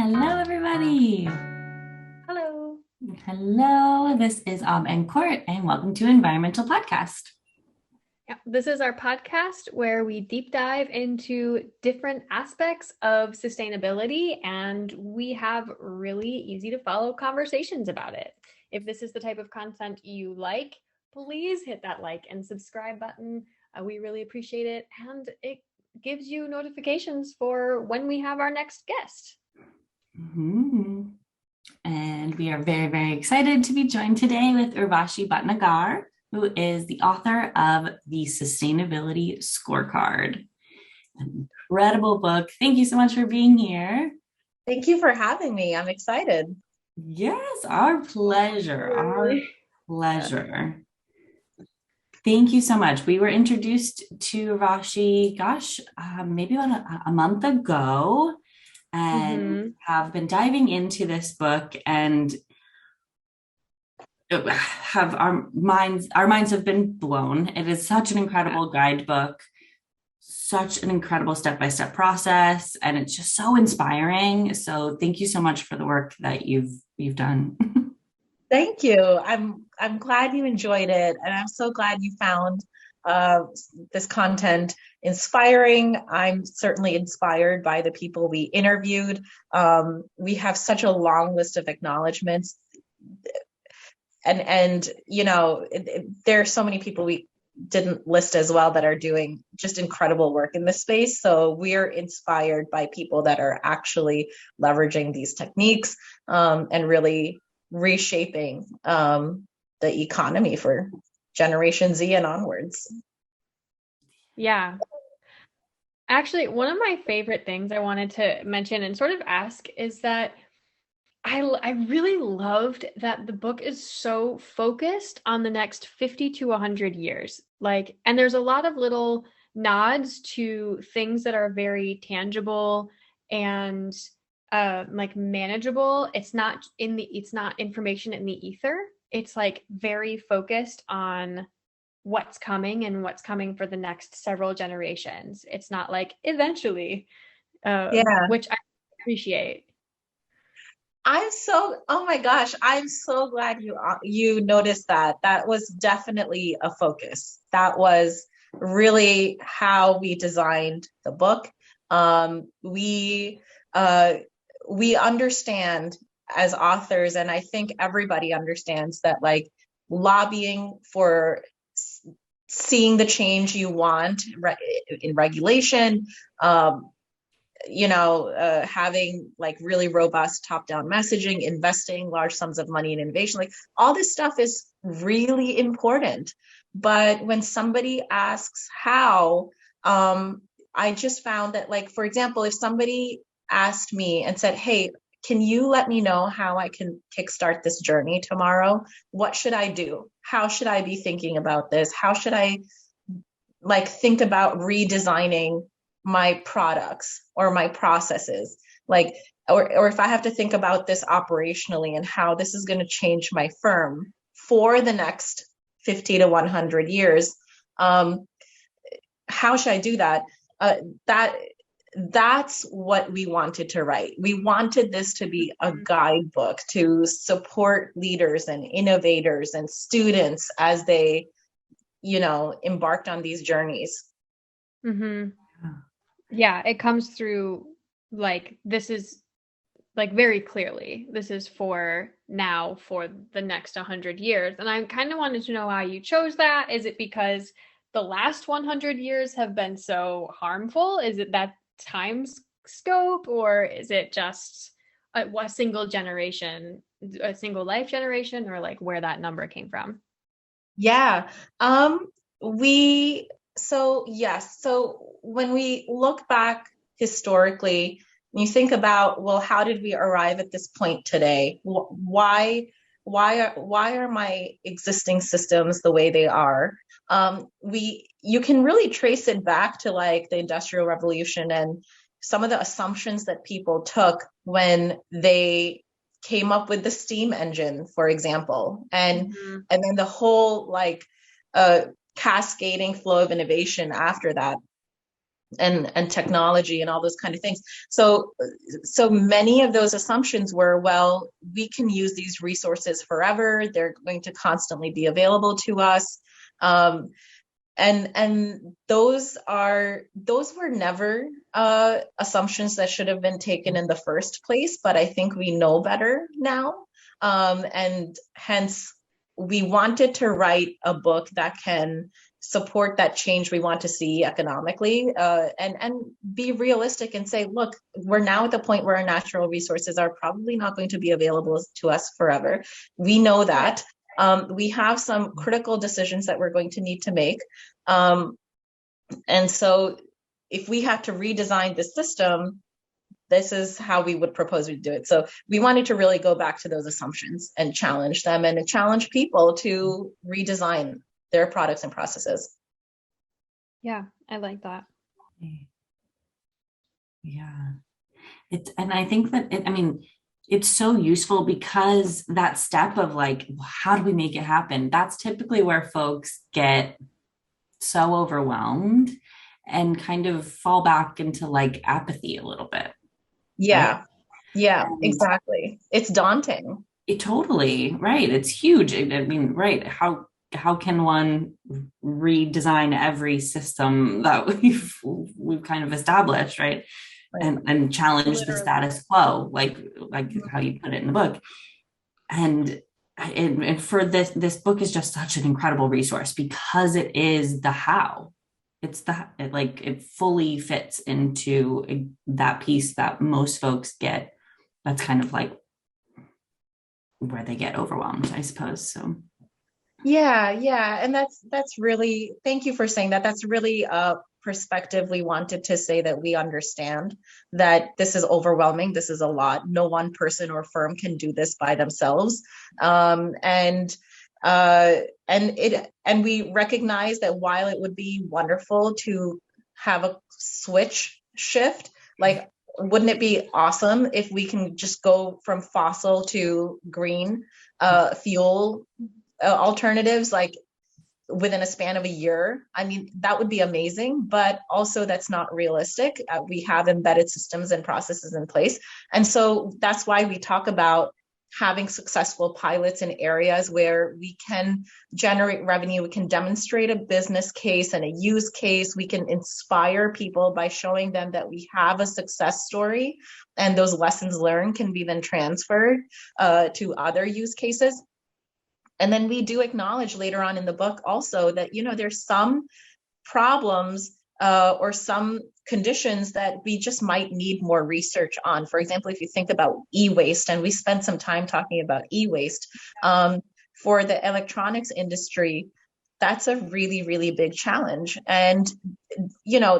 Hello, everybody. Hello. Hello, this is and Court, and welcome to Environmental Podcast. Yeah, this is our podcast where we deep dive into different aspects of sustainability and we have really easy to follow conversations about it. If this is the type of content you like, please hit that like and subscribe button. We really appreciate it. And it gives you notifications for when we have our next guest. Mm-hmm. And we are very, very excited to be joined today with Urvashi Bhatnagar, who is the author of the Sustainability Scorecard. An incredible book. Thank you so much for being here. Thank you for having me. I'm excited. Yes, our pleasure. Our pleasure. Thank you so much. We were introduced to Urvashi, maybe about a month ago, and have been diving into this book and have our minds have been blown. It is such an incredible guidebook, such an incredible step-by-step process, and it's just so inspiring. So thank you so much for the work that you've done. Thank you. I'm glad you enjoyed it, and I'm so glad you found this content inspiring. I'm certainly inspired by the people we interviewed. We have such a long list of acknowledgments, and there are so many people we didn't list as well that are doing just incredible work in this space. So we're inspired by people that are actually leveraging these techniques and really reshaping the economy for Generation Z and onwards. Yeah. Actually, one of my favorite things I wanted to mention and sort of ask is that I really loved that the book is so focused on the next 50 to 100 years. And there's a lot of little nods to things that are very tangible and manageable. It's not information in the ether. It's very focused on what's coming and what's coming for the next several generations. It's not eventually, which I appreciate. Oh my gosh, I'm so glad you noticed that. That was definitely a focus. That was really how we designed the book. We understand as authors, and I think everybody understands that lobbying for seeing the change you want in regulation, having really robust top-down messaging, investing large sums of money in innovation, all this stuff is really important. But when somebody asks how, I just found that, for example, if somebody asked me and said, hey, can you let me know how I can kickstart this journey tomorrow? What should I do? How should I be thinking about this? How should I think about redesigning my products or my processes? Or if I have to think about this operationally and how this is going to change my firm for the next 50 to 100 years, how should I do that? That's what we wanted to write. We wanted this to be a guidebook to support leaders and innovators and students as they, embarked on these journeys. Mm-hmm. Yeah, it comes through this is very clearly, this is for now, for the next 100 years. And I kind of wanted to know how you chose that. Is it because the last 100 years have been so harmful? Is it that time scope, or is it just a single generation, a single life generation, or where that number came from? Yeah. So when we look back historically, you think about, well, how did we arrive at this point today? Why are my existing systems the way they are? You can really trace it back to the Industrial Revolution and some of the assumptions that people took when they came up with the steam engine, for example, and then the whole cascading flow of innovation after that. and technology and all those kind of things. So many of those assumptions were, well, we can use these resources forever. They're going to constantly be available to us. And those were never assumptions that should have been taken in the first place. But I think we know better now. And hence we wanted to write a book that can support that change we want to see economically, and be realistic and say, look, we're now at the point where our natural resources are probably not going to be available to us forever. We know that. We have some critical decisions that we're going to need to make. And so if we had to redesign the system, this is how we would propose we do it. So we wanted to really go back to those assumptions and challenge them and challenge people to redesign their products and processes. Yeah, I like that. Yeah. And I think that it's so useful because that step of like, how do we make it happen? That's typically where folks get so overwhelmed and kind of fall back into like apathy a little bit. Yeah. Right? Yeah, exactly. It's daunting. Totally. Right. It's huge. Right. How can one redesign every system that we've kind of established, right? And challenge the status quo, like how you put it in the book. And for this book is just such an incredible resource because it is the how. It fully fits into that piece that most folks get. That's kind of like where they get overwhelmed, I suppose. So. Yeah. And that's really, thank you for saying that. That's really a perspective we wanted to say, that we understand that this is overwhelming. This is a lot. No one person or firm can do this by themselves. And we recognize that while it would be wonderful to have a shift, like, wouldn't it be awesome if we can just go from fossil to green fuel alternatives, like within a span of a year? I mean, that would be amazing, but also that's not realistic. We have embedded systems and processes in place. And so that's why we talk about having successful pilots in areas where we can generate revenue, we can demonstrate a business case and a use case, we can inspire people by showing them that we have a success story, and those lessons learned can be then transferred to other use cases. And then we do acknowledge later on in the book also that, there's some problems or some conditions that we just might need more research on. For example, if you think about e-waste, and we spent some time talking about e-waste, for the electronics industry, that's a really, really big challenge. And,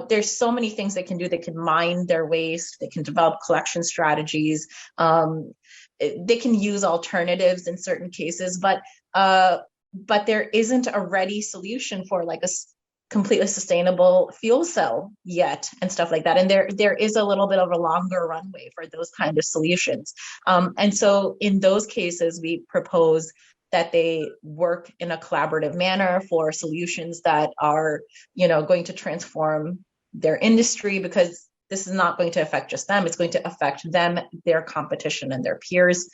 there's so many things they can do. They can mine their waste, they can develop collection strategies, they can use alternatives in certain cases, but there isn't a ready solution for like a completely sustainable fuel cell yet, and stuff like that. And there is a little bit of a longer runway for those kind of solutions. And so in those cases, we propose that they work in a collaborative manner for solutions that are, going to transform their industry, because this is not going to affect just them. It's going to affect them, their competition, and their peers.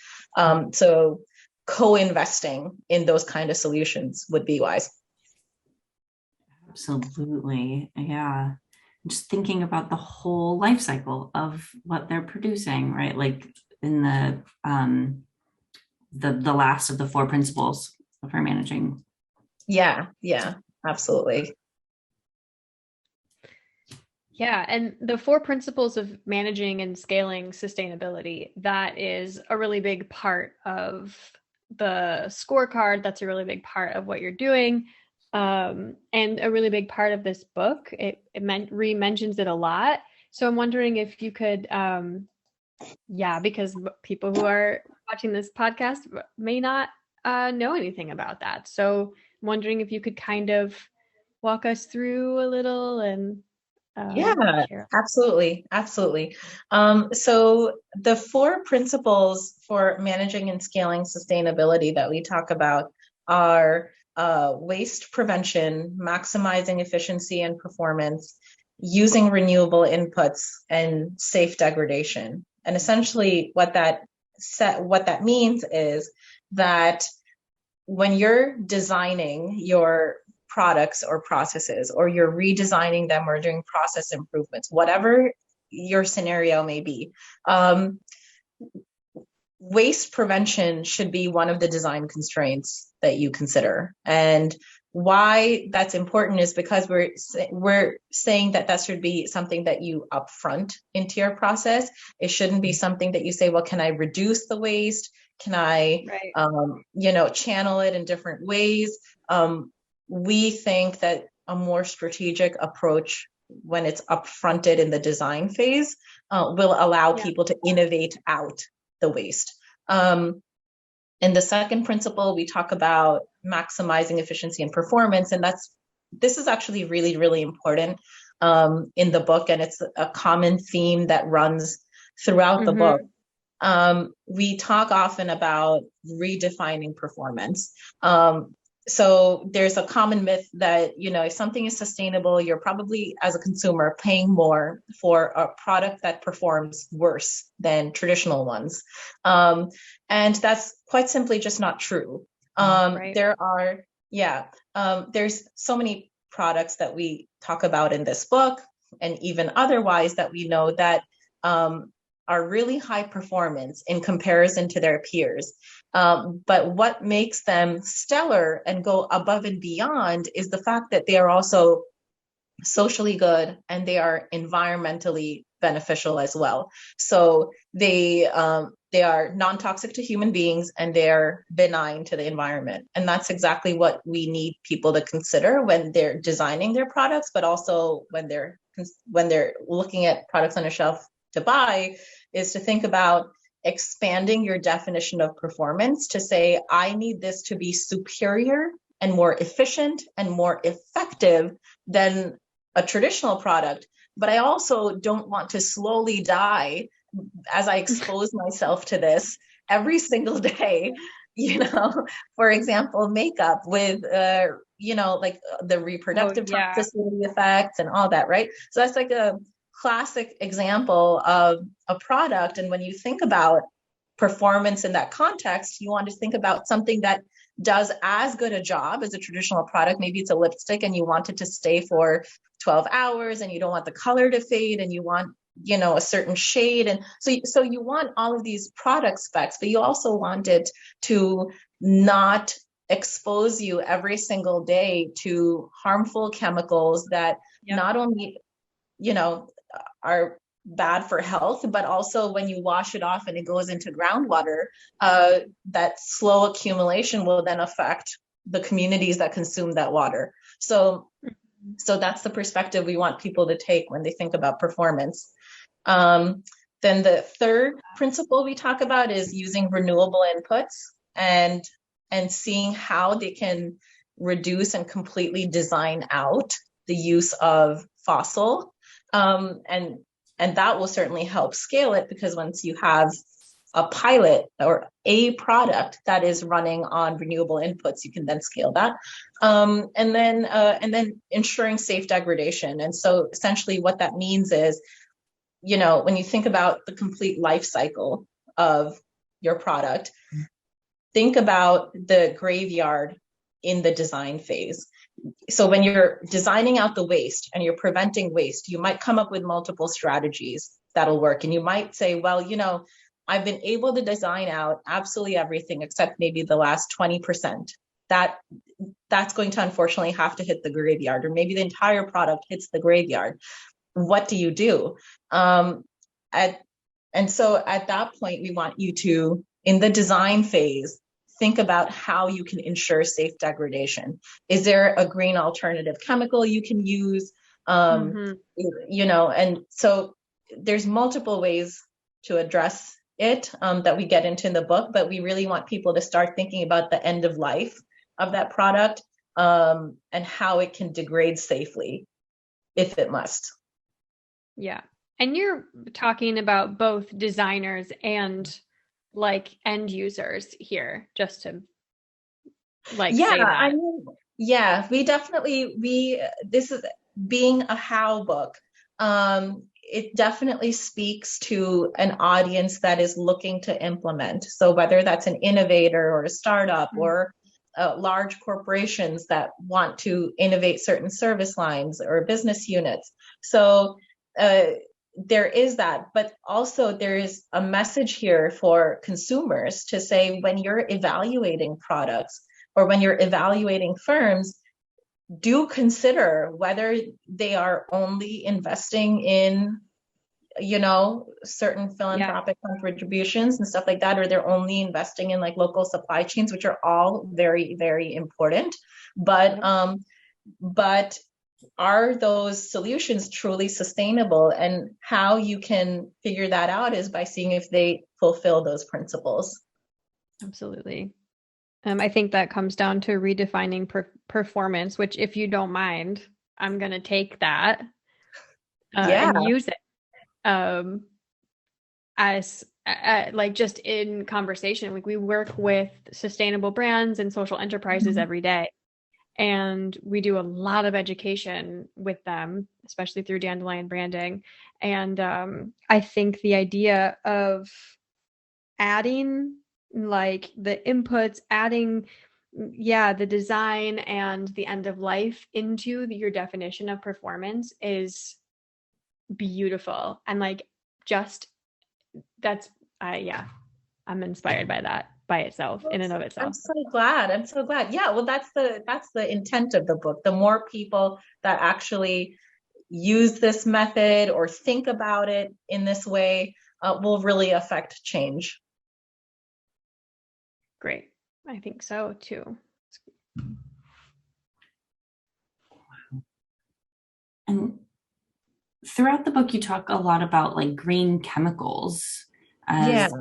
So co-investing in those kind of solutions would be wise. Absolutely. Yeah. Just thinking about the whole life cycle of what they're producing, right? Like in the last of the 4 principles for managing. Yeah, absolutely. Yeah, and the 4 principles of managing and scaling sustainability, that is a really big part of the scorecard. That's a really big part of what you're doing. And a really big part of this book. It re-mentions it a lot. So I'm wondering if you could, because people who are watching this podcast may not know anything about that. So I'm wondering if you could kind of walk us through a little and absolutely. So the 4 principles for managing and scaling sustainability that we talk about are waste prevention, maximizing efficiency and performance, using renewable inputs, and safe degradation. And essentially what that means is that when you're designing your products or processes, or you're redesigning them or doing process improvements, whatever your scenario may be, waste prevention should be one of the design constraints that you consider. And why that's important is because we're saying that should be something that you upfront into your process. It shouldn't be something that you say, well, can I reduce the waste? Can I, channel it in different ways? We think that a more strategic approach, when it's upfronted in the design phase, will allow people to innovate out the waste. In the second principle, we talk about maximizing efficiency and performance, and this is actually really, really important in the book, and it's a common theme that runs throughout the book. We talk often about redefining performance. So there's a common myth that, if something is sustainable, you're probably, as a consumer, paying more for a product that performs worse than traditional ones. And that's quite simply just not true. There's so many products that we talk about in this book, and even otherwise, that we know that are really high performance in comparison to their peers. But what makes them stellar and go above and beyond is the fact that they are also socially good, and they are environmentally beneficial as well. So they are non-toxic to human beings, and they're benign to the environment. And that's exactly what we need people to consider when they're designing their products, but also when they're looking at products on a shelf to buy, is to think about expanding your definition of performance to say, I need this to be superior and more efficient and more effective than a traditional product. But I also don't want to slowly die as I expose myself to this every single day. For example, makeup with, like the reproductive toxicity effects and all that, right? So that's like a classic example of a product. And when you think about performance in that context, you want to think about something that does as good a job as a traditional product. Maybe it's a lipstick and you want it to stay for 12 hours and you don't want the color to fade, and you want, a certain shade. And so you want all of these product specs, but you also want it to not expose you every single day to harmful chemicals that not only, are bad for health, but also when you wash it off and it goes into groundwater, that slow accumulation will then affect the communities that consume that water. So that's the perspective we want people to take when they think about performance. Then the third principle we talk about is using renewable inputs and seeing how they can reduce and completely design out the use of fossil. And that will certainly help scale it, because once you have a pilot or a product that is running on renewable inputs, you can then scale that. And then ensuring safe degradation. And so essentially what that means is, when you think about the complete life cycle of your product, think about the graveyard in the design phase. So when you're designing out the waste and you're preventing waste, you might come up with multiple strategies that'll work. And you might say, well, I've been able to design out absolutely everything except maybe the last 20%. That's going to unfortunately have to hit the graveyard, or maybe the entire product hits the graveyard. What do you do? And so at that point, we want you to, in the design phase, think about how you can ensure safe degradation. Is there a green alternative chemical you can use? And so there's multiple ways to address it that we get into in the book, but we really want people to start thinking about the end of life of that product and how it can degrade safely if it must. Yeah. And you're talking about both designers and like end users here, just to say that. We definitely, this is being a how book. it definitely speaks to an audience that is looking to implement. So whether that's an innovator or a startup or large corporations that want to innovate certain service lines or business units. So there is that, but also there is a message here for consumers to say, when you're evaluating products or when you're evaluating firms, do consider whether they are only investing in, certain philanthropic contributions and stuff like that, or they're only investing in like local supply chains, which are all very, very important. But are those solutions truly sustainable? And how you can figure that out is by seeing if they fulfill those principles. Absolutely. I think that comes down to redefining performance, which, if you don't mind, I'm going to take that and use it as like just in conversation. Like, we work with sustainable brands and social enterprises every day, and we do a lot of education with them, especially through Dandelion branding. And I think the idea of adding like the inputs, adding the design and the end of life into your definition of performance is beautiful. And like, just that's I'm inspired by that by itself, in and of itself. I'm so glad. Yeah, well, that's the intent of the book. The more people that actually use this method or think about it in this way will really affect change. Great. I think so too. And throughout the book, you talk a lot about like green chemicals as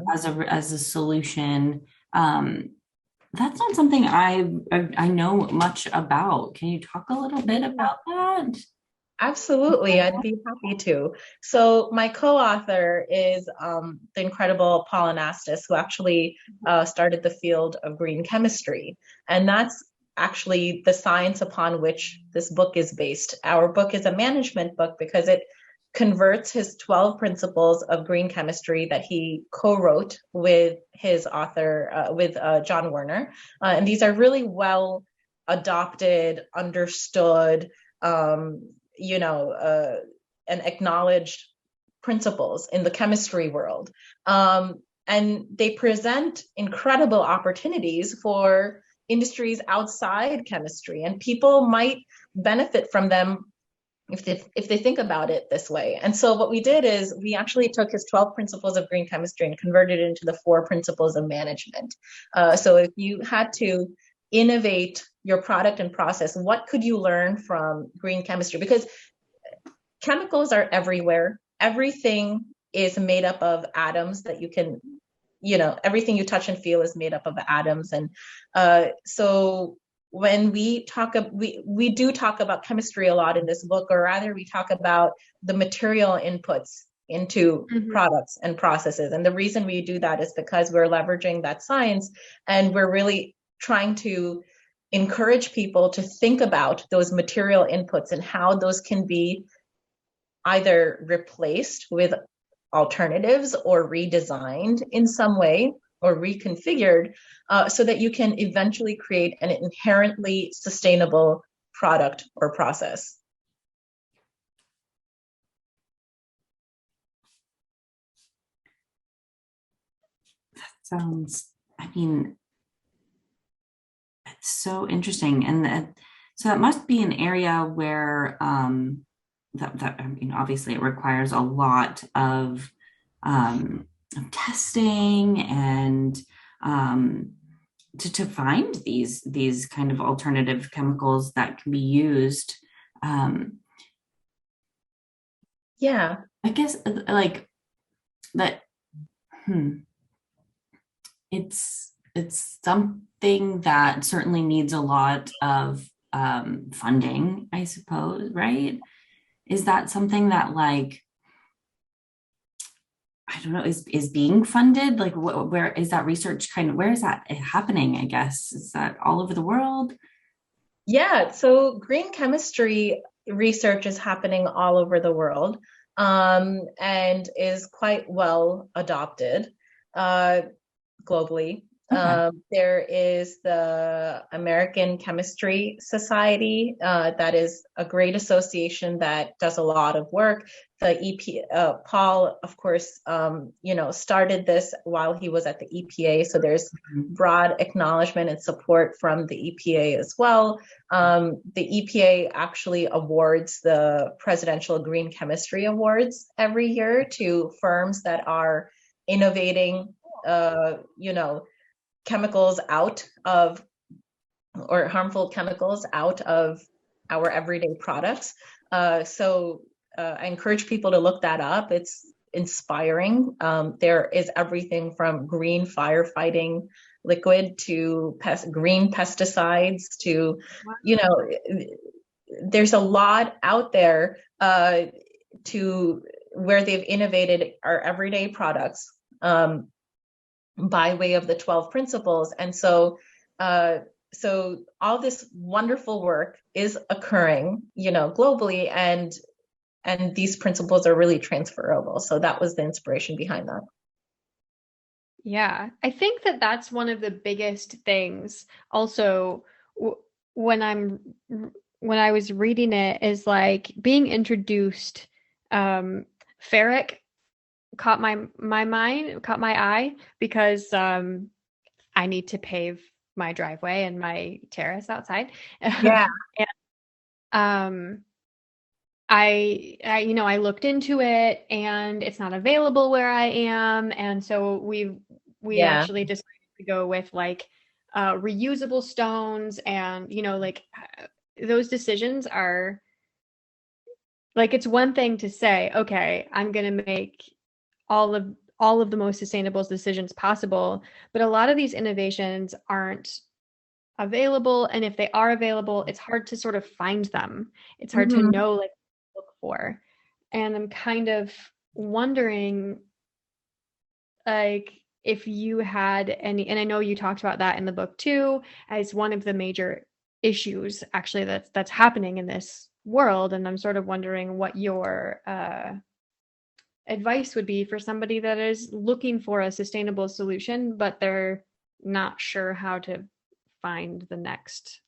a solution. That's not something I know much about. Can you talk a little bit about that? Absolutely, I'd be happy to. So my co-author is the incredible Paul Anastas, who actually started the field of green chemistry. And that's actually the science upon which this book is based. Our book is a management book because it converts his 12 principles of green chemistry that he co-wrote with his author, with John Werner. And these are really well adopted, understood, and acknowledged principles in the chemistry world. And they present incredible opportunities for industries outside chemistry, and people might benefit from them if they think about it this way. And so what we did is we actually took his 12 principles of green chemistry and converted it into the 4 principles of management. So if you had to innovate your product and process, what could you learn from green chemistry? Because chemicals are everywhere. Everything is made up of atoms that you can, everything you touch and feel is made up of atoms. And so when we talk, we do talk about chemistry a lot in this book, or rather we talk about the material inputs into products and processes. And the reason we do that is because we're leveraging that science, and we're really trying to encourage people to think about those material inputs and how those can be either replaced with alternatives or redesigned in some way or reconfigured so that you can eventually create an inherently sustainable product or process. That sounds, it's so interesting. And so that must be an area where obviously it requires a lot of testing and to find these kind of alternative chemicals that can be used. I guess like that. It's something that certainly needs a lot of funding, I suppose, right? Is that something that, like, I don't know, is being funded? Like, where is that research where is that happening, I guess? Is that all over the world? Yeah, so green chemistry research is happening all over the world, and is quite well adopted globally. Okay. There is the American Chemistry Society, that is a great association that does a lot of work. The Paul, of course, started this while he was at the EPA. So there's broad acknowledgement and support from the EPA as well. The EPA actually awards the Presidential Green Chemistry Awards every year to firms that are innovating, chemicals out of, or harmful chemicals out of our everyday products. So I encourage people to look that up. It's inspiring. There is everything from green firefighting liquid to green pesticides to, there's a lot out there to where they've innovated our everyday products. By way of the 12 principles. And so all this wonderful work is occurring, globally, and these principles are really transferable. So that was the inspiration behind that. Yeah, I think that that's one of the biggest things. Also, when I was reading it, is like being introduced. Ferric caught my eye, because I need to pave my driveway and my terrace outside. Yeah. And I looked into it, and it's not available where I am, and so we actually decided to go with like reusable stones, and those decisions are like, it's one thing to say, okay, I'm going to make all of the most sustainable decisions possible, but a lot of these innovations aren't available, and if they are available, it's hard to sort of find them. It's hard to know, like, what to look for. And I'm kind of wondering, like, if you had any, and I know you talked about that in the book too, as one of the major issues actually that's happening in this world. And I'm sort of wondering what your advice would be for somebody that is looking for a sustainable solution, but they're not sure how to find the next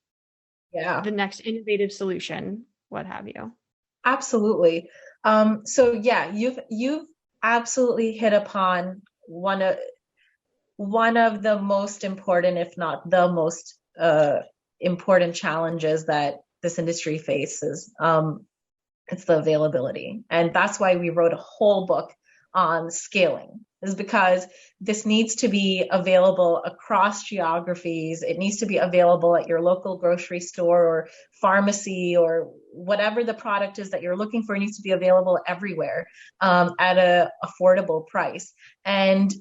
innovative solution, what have you. Absolutely. So yeah, you've absolutely hit upon one of the most important, if not the most important challenges that this industry faces. It's the availability. And that's why we wrote a whole book on scaling, is because this needs to be available across geographies. It needs to be available at your local grocery store or pharmacy, or whatever the product is that you're looking for. It needs to be available everywhere at an affordable price. And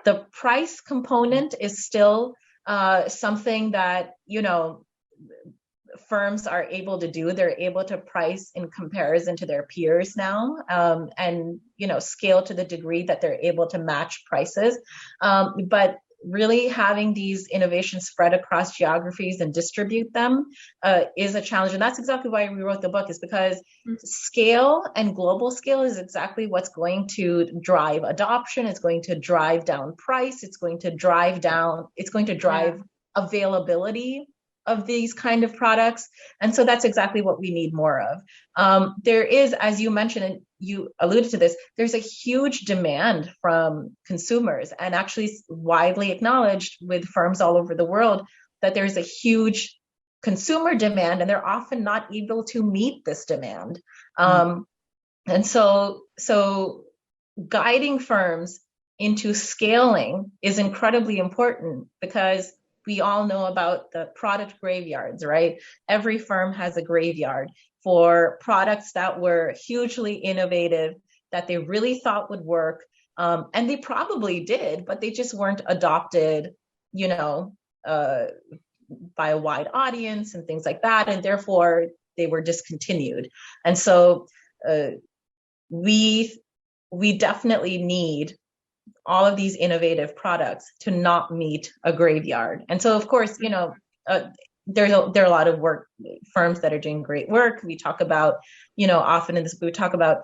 the price component is still something that, firms are able to do. They're able to price in comparison to their peers now, and scale to the degree that they're able to match prices. But really having these innovations spread across geographies and distribute them is a challenge. And that's exactly why we wrote the book, is because scale and global scale is exactly what's going to drive adoption. It's going to drive down price. It's going to drive availability of these kind of products. And so that's exactly what we need more of. There is, as you mentioned, and you alluded to this, there's a huge demand from consumers, and actually widely acknowledged with firms all over the world, that there's a huge consumer demand, and they're often not able to meet this demand. And so guiding firms into scaling is incredibly important, because we all know about the product graveyards, right? Every firm has a graveyard for products that were hugely innovative, that they really thought would work. And they probably did, but they just weren't adopted, by a wide audience and things like that. And therefore they were discontinued. And so we definitely need all of these innovative products to not meet a graveyard. And so, of course, there are a lot of firms that are doing great work. We talk about, often in this, we talk about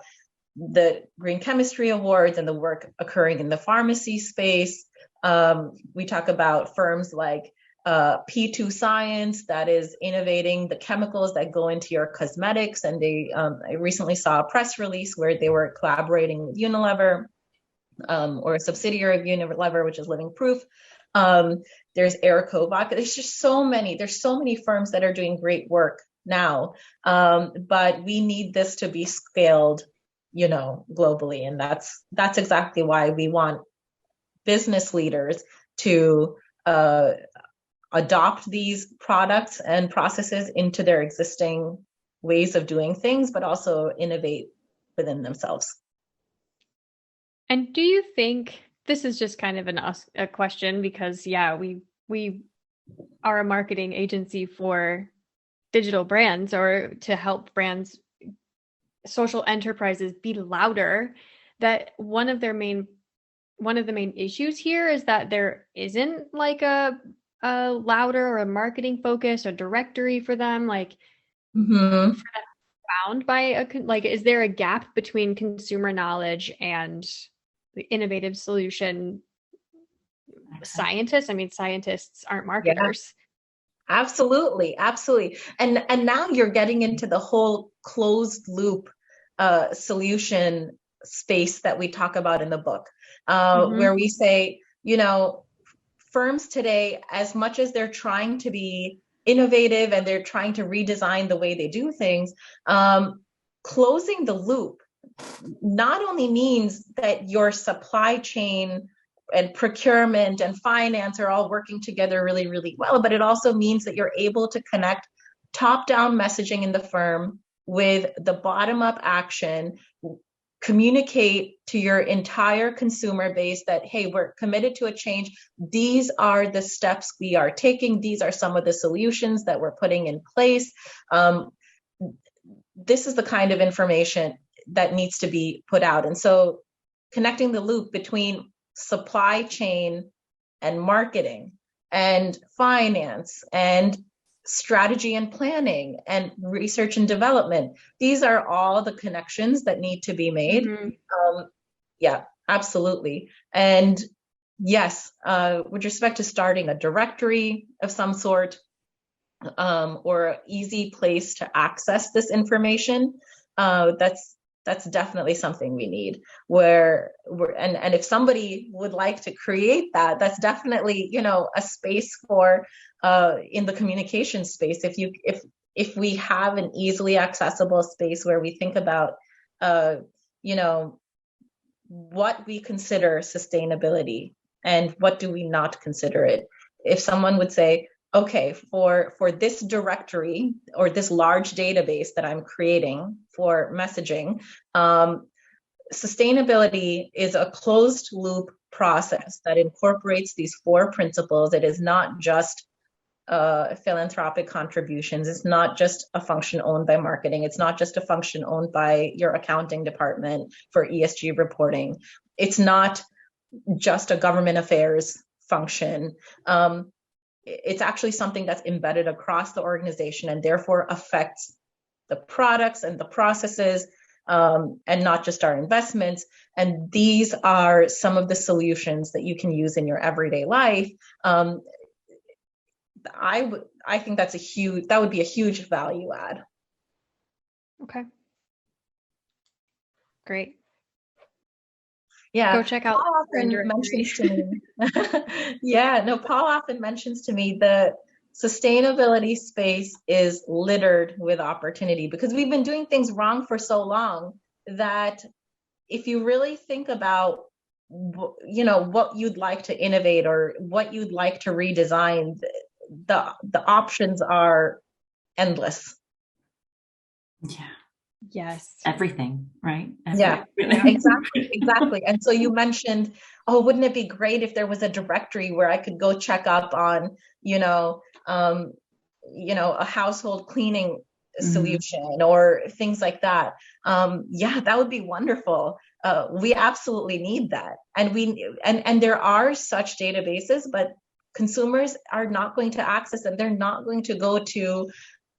the Green Chemistry Awards and the work occurring in the pharmacy space. We talk about firms like P2 Science that is innovating the chemicals that go into your cosmetics. And I recently saw a press release where they were collaborating with Unilever, or a subsidiary of Unilever, which is Living Proof. There's Airco Vodka. There's so many firms that are doing great work now. But we need this to be scaled, globally. And that's exactly why we want business leaders to adopt these products and processes into their existing ways of doing things, but also innovate within themselves. And do you think, this is just kind of a question, because we are a marketing agency for digital brands, or to help brands, social enterprises be louder, that one of the main issues here is that there isn't like a louder or a marketing focus or directory for them, like found by is there a gap between consumer knowledge and the innovative solution scientists? I mean, scientists aren't marketers. Yeah, absolutely. And now you're getting into the whole closed loop solution space that we talk about in the book, where we say, firms today, as much as they're trying to be innovative and they're trying to redesign the way they do things, closing the loop not only means that your supply chain and procurement and finance are all working together really, really well, but it also means that you're able to connect top-down messaging in the firm with the bottom-up action, communicate to your entire consumer base that, hey, we're committed to a change. These are the steps we are taking. These are some of the solutions that we're putting in place. This is the kind of information that needs to be put out. And so connecting the loop between supply chain and marketing and finance and strategy and planning and research and development, these are all the connections that need to be made. Yeah, absolutely. And yes, with respect to starting a directory of some sort, or an easy place to access this information, that's definitely something we need. And if somebody would like to create that, that's definitely, a space for in the communication space. If we have an easily accessible space where we think about, what we consider sustainability and what do we not consider it. If someone would say, okay, for this directory or this large database that I'm creating for messaging, sustainability is a closed loop process that incorporates these 4 principles. It is not just philanthropic contributions. It's not just a function owned by marketing. It's not just a function owned by your accounting department for ESG reporting. It's not just a government affairs function. It's actually something that's embedded across the organization and therefore affects the products and the processes, and not just our investments. And these are some of the solutions that you can use in your everyday life. I think that would be a huge value add. Okay. Great. Yeah. Go check out. Paul often mentions to me. Paul often mentions to me the sustainability space is littered with opportunity because we've been doing things wrong for so long that if you really think about, what you'd like to innovate or what you'd like to redesign, the options are endless. Yeah. Yes. Everything, right? Yeah, exactly. And so you mentioned, wouldn't it be great if there was a directory where I could go check up on, a household cleaning solution or things like that. That would be wonderful. We absolutely need that. And there are such databases, but consumers are not going to access them. They're not going to go to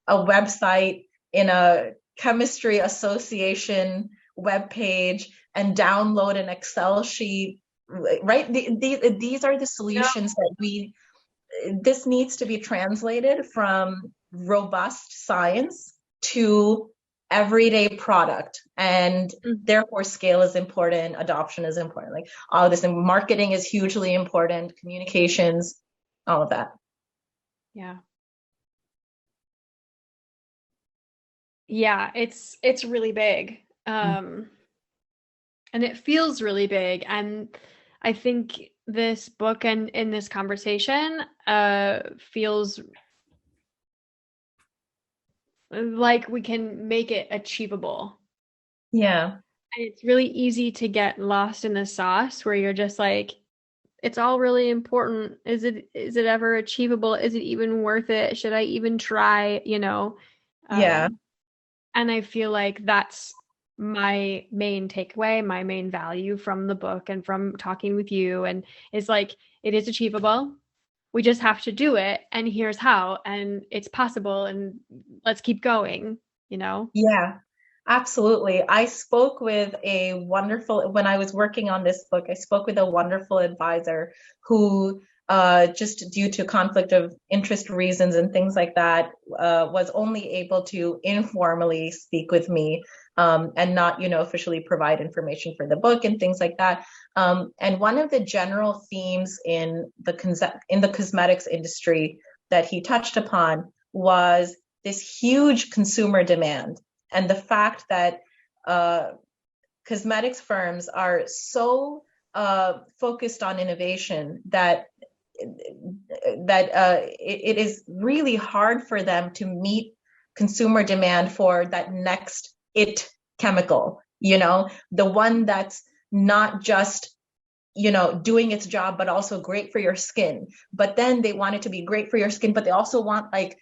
a website in a chemistry association webpage and download an Excel sheet, right? These are the solutions that this needs to be translated from robust science to everyday product. And therefore scale is important, adoption is important, like all of this, and marketing is hugely important, communications, all of that. Yeah. Yeah, it's really big. And it feels really big. And I think this book and in this conversation feels like we can make it achievable. Yeah. And it's really easy to get lost in the sauce where you're just like, it's all really important. Is it ever achievable? Is it even worth it? Should I even try? Yeah. And I feel like that's my main takeaway, my main value from the book and from talking with you. And it's like, it is achievable. We just have to do it. And here's how. And it's possible. And let's keep going, Yeah, absolutely. I spoke with when I was working on this book, I spoke with a wonderful advisor who, just due to conflict of interest reasons and things like that, was only able to informally speak with me, and not, officially provide information for the book and things like that. And one of the general themes in the cosmetics industry that he touched upon was this huge consumer demand, and the fact that cosmetics firms are so focused on innovation that it is really hard for them to meet consumer demand for that next chemical, the one that's not just doing its job, but also great for your skin. But then they want it to be great for your skin, but they also want like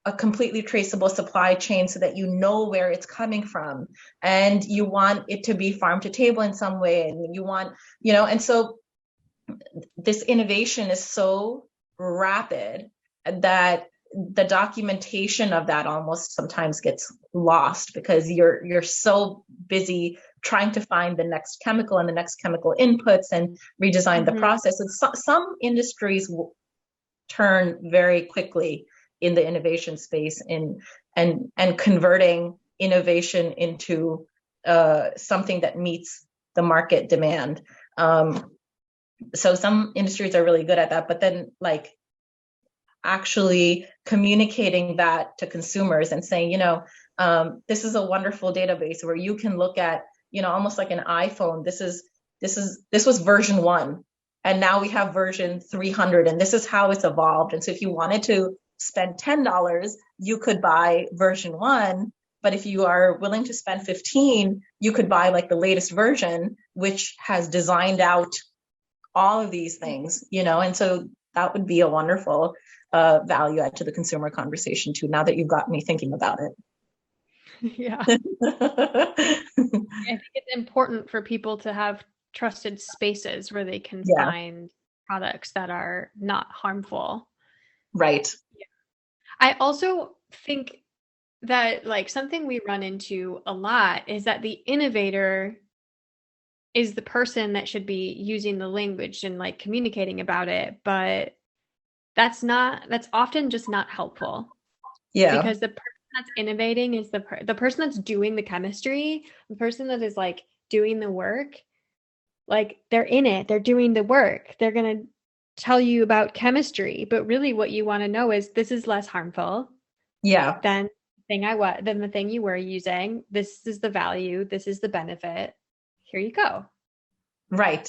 a completely traceable supply chain so that you know where it's coming from, and you want it to be farm to table in some way, and you want, and so this innovation is so rapid that the documentation of that almost sometimes gets lost because you're so busy trying to find the next chemical and the next chemical inputs and redesign the process. And some industries will turn very quickly in the innovation space and converting innovation into something that meets the market demand. So some industries are really good at that, but then like actually communicating that to consumers and saying, this is a wonderful database where you can look at, almost like an iPhone. This was version 1, and now we have version 300, and this is how it's evolved. And so if you wanted to spend $10, you could buy version 1, but if you are willing to spend 15, you could buy like the latest version, which has designed out all of these things, and so that would be a wonderful value add to the consumer conversation too, now that you've got me thinking about it. Yeah. I think it's important for people to have trusted spaces where they can find products that are not harmful. Right. Yeah. I also think that like something we run into a lot is that the innovator is the person that should be using the language and like communicating about it, but that's often just not helpful. Yeah. Because the person that's innovating is the person that's doing the chemistry, the person that is like doing the work, like they're in it, they're doing the work, they're going to tell you about chemistry, but really what you want to know is this is less harmful than the thing you were using. This is the value, this is the benefit. Here you go. Right.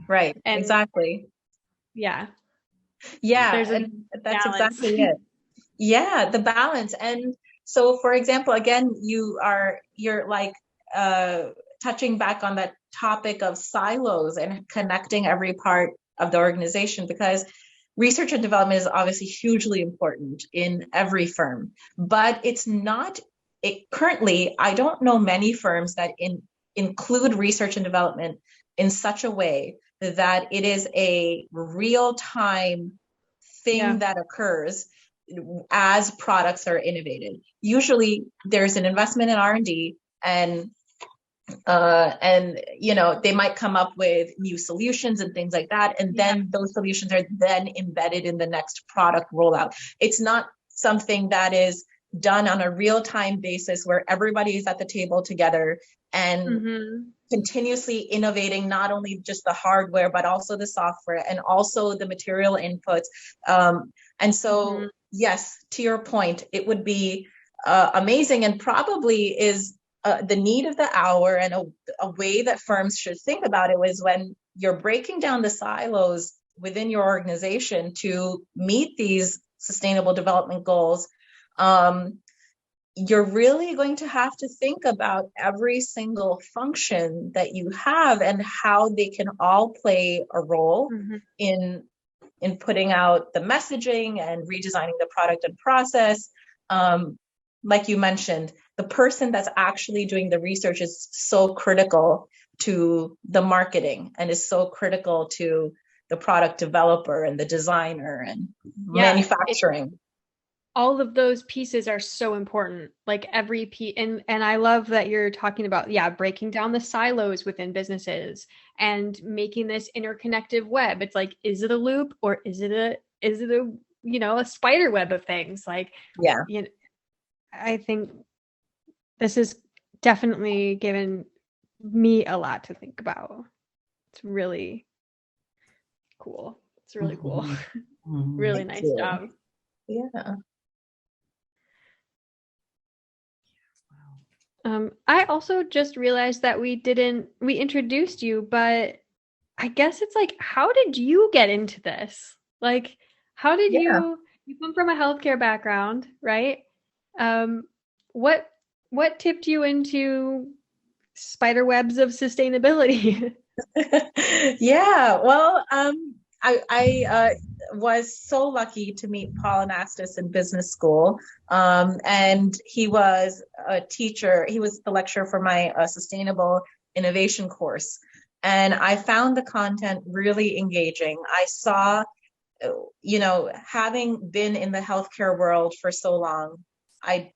And exactly. Yeah. And that's balance. Exactly it. Yeah, the balance. And so, for example, again, you're like touching back on that topic of silos and connecting every part of the organization, because research and development is obviously hugely important in every firm, but it's not. Currently, I don't know many firms that include research and development in such a way that it is a real-time thing that occurs as products are innovated. Usually there's an investment in R&D, and they might come up with new solutions and things like that, and then those solutions are then embedded in the next product rollout. It's not something that is done on a real-time basis where everybody is at the table together and continuously innovating, not only just the hardware, but also the software and also the material inputs. And so, yes, to your point, it would be amazing, and probably is the need of the hour, and a way that firms should think about it was when you're breaking down the silos within your organization to meet these sustainable development goals. You're really going to have to think about every single function that you have and how they can all play a role in putting out the messaging and redesigning the product and process. Like you mentioned, the person that's actually doing the research is so critical to the marketing and is so critical to the product developer and the designer and manufacturing. All of those pieces are so important, like every piece. And I love that you're talking about, breaking down the silos within businesses and making this interconnected web. It's like, is it a loop or is it a a spider web of things? Like, I think this has definitely given me a lot to think about. It's really cool. It's really cool. Really nice job. Yeah. I also just realized that we introduced you, but I guess it's like, how did you get into this? Like, how did you come from a healthcare background, right? What tipped you into spider webs of sustainability? Well, I was so lucky to meet Paul Anastas in business school. And he was a teacher. He was the lecturer for my sustainable innovation course. And I found the content really engaging. I saw, having been in the healthcare world for so long, I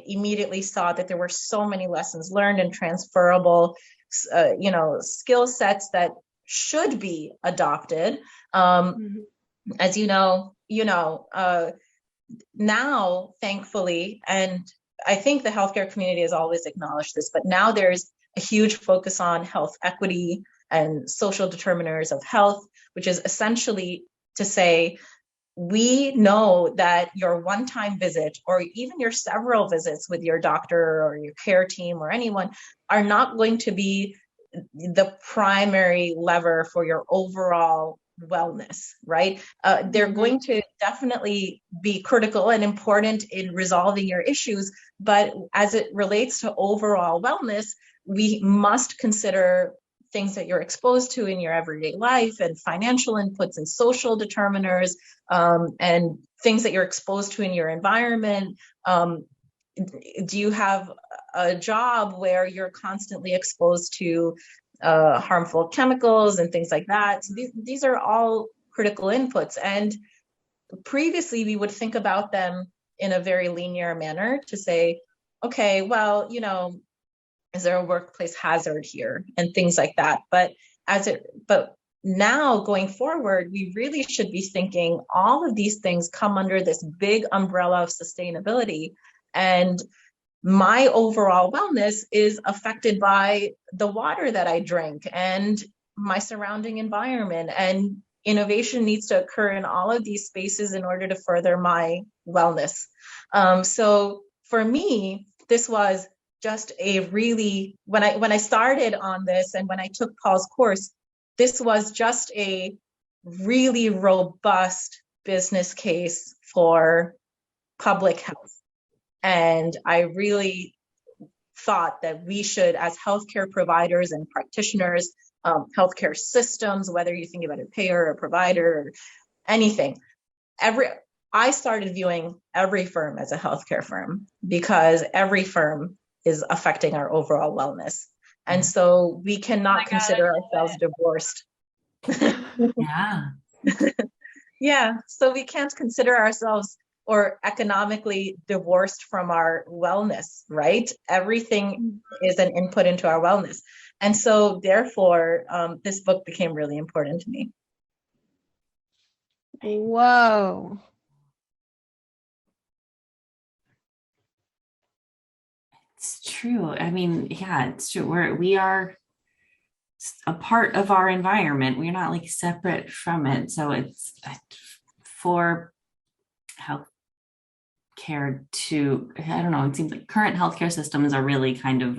immediately saw that there were so many lessons learned and transferable, skill sets that should be adopted. As now, thankfully, and I think the healthcare community has always acknowledged this, but now there's a huge focus on health equity and social determinants of health, which is essentially to say, we know that your one-time visit or even your several visits with your doctor or your care team or anyone are not going to be the primary lever for your overall wellness, right? They're going to definitely be critical and important in resolving your issues, but as it relates to overall wellness, we must consider things that you're exposed to in your everyday life and financial inputs and social determiners, and things that you're exposed to in your environment. Do you have a job where you're constantly exposed to harmful chemicals and things like that? So these are all critical inputs. And previously, we would think about them in a very linear manner to say, okay, well, is there a workplace hazard here and things like that? But now going forward, we really should be thinking all of these things come under this big umbrella of sustainability. And my overall wellness is affected by the water that I drink and my surrounding environment. And innovation needs to occur in all of these spaces in order to further my wellness. So for me, this was just a really, when I started on this and when I took Paul's course, this was just a really robust business case for public health. And I really thought that we should, as healthcare providers and practitioners, healthcare systems, whether you think about a payer or provider or anything, I started viewing every firm as a healthcare firm because every firm is affecting our overall wellness. And so we cannot consider ourselves divorced. Yeah. Yeah. So we can't consider ourselves or economically divorced from our wellness, right? Everything is an input into our wellness. And so therefore, this book became really important to me. Whoa. It's true. I mean, yeah, it's true. We are a part of our environment. We're not like separate from it. So it's for health care to, I don't know, it seems like current healthcare systems are really kind of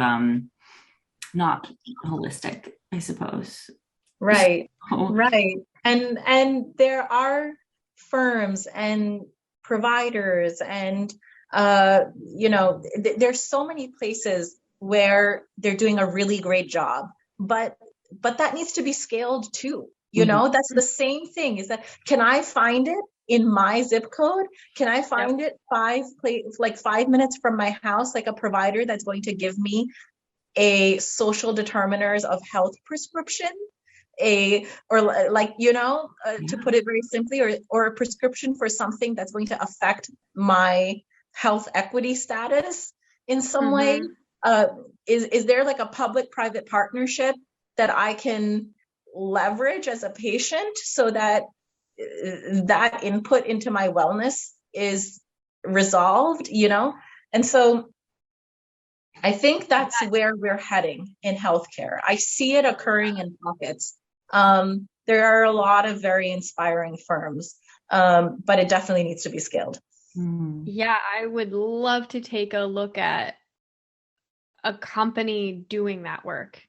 not holistic, I suppose. Right. Right. And there are firms and providers and there's so many places where they're doing a really great job, but that needs to be scaled too. That's the same thing, is that, can I find it in my zip code? Can I find it 5 minutes from my house, like a provider that's going to give me a social determiners of health prescription, to put it very simply, or a prescription for something that's going to affect my health equity status in some way? Is there like a public-private partnership that I can leverage as a patient so that that input into my wellness is resolved, And so I think that's where we're heading in healthcare. I see it occurring in pockets. There are a lot of very inspiring firms, but it definitely needs to be scaled. Yeah, I would love to take a look at a company doing that work.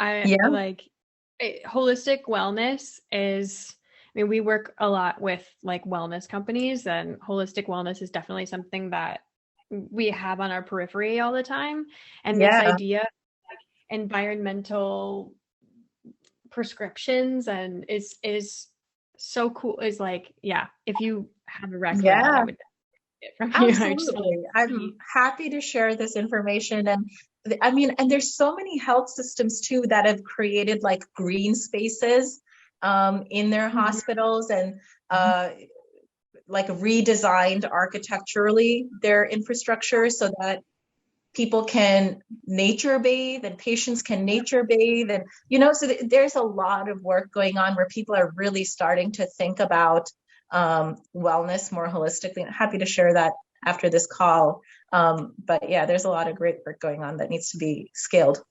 Holistic wellness is, I mean, we work a lot with like wellness companies, and holistic wellness is definitely something that we have on our periphery all the time. And this idea of like environmental prescriptions and is so cool. Is like, yeah, if you have a recommend, I would get from you. Absolutely. I'm happy to share this information. And I mean, and there's so many health systems too that have created like green spaces in their hospitals, and like redesigned architecturally their infrastructure so that people can nature bathe and patients can nature bathe. And, so there's a lot of work going on where people are really starting to think about wellness more holistically. I'm happy to share that after this call. But yeah, there's a lot of great work going on that needs to be scaled.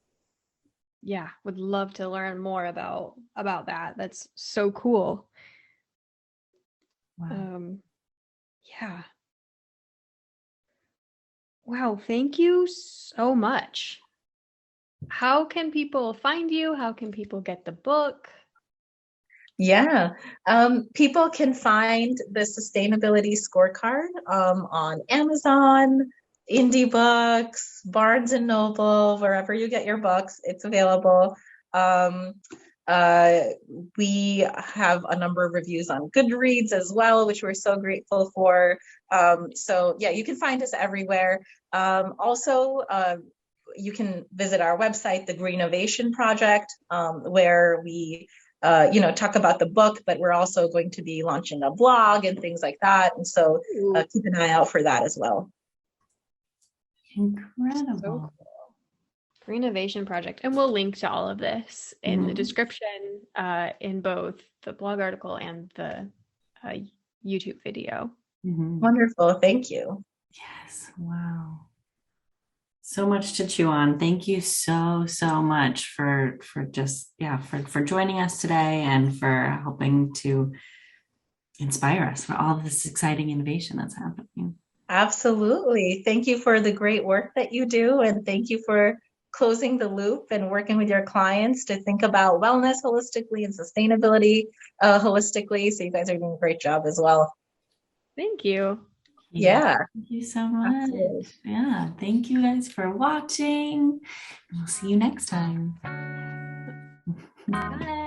Yeah, would love to learn more about that. That's so cool. Wow. Yeah. Wow, thank you so much. How can people find you? How can people get the book? Yeah, people can find the Sustainability Scorecard on Amazon, Indie Books, Barnes and Noble, wherever you get your books, it's available. We have a number of reviews on Goodreads as well, which we're so grateful for. So yeah, you can find us everywhere. Also, you can visit our website, the Greenovation Project, where we talk about the book, but we're also going to be launching a blog and things like that. And so keep an eye out for that as well. Incredible. So cool. Greenovation Project. And we'll link to all of this in the description, in both the blog article and the YouTube video. Wonderful. Thank you. Yes. Wow. So much to chew on. Thank you so much for joining us today and for helping to inspire us for all this exciting innovation that's happening. Absolutely. Thank you for the great work that you do, and thank you for closing the loop and working with your clients to think about wellness holistically and sustainability holistically. So you guys are doing a great job as well. Thank you. Yeah. Thank you so much. Absolutely. Yeah. Thank you guys for watching. We'll see you next time. Bye.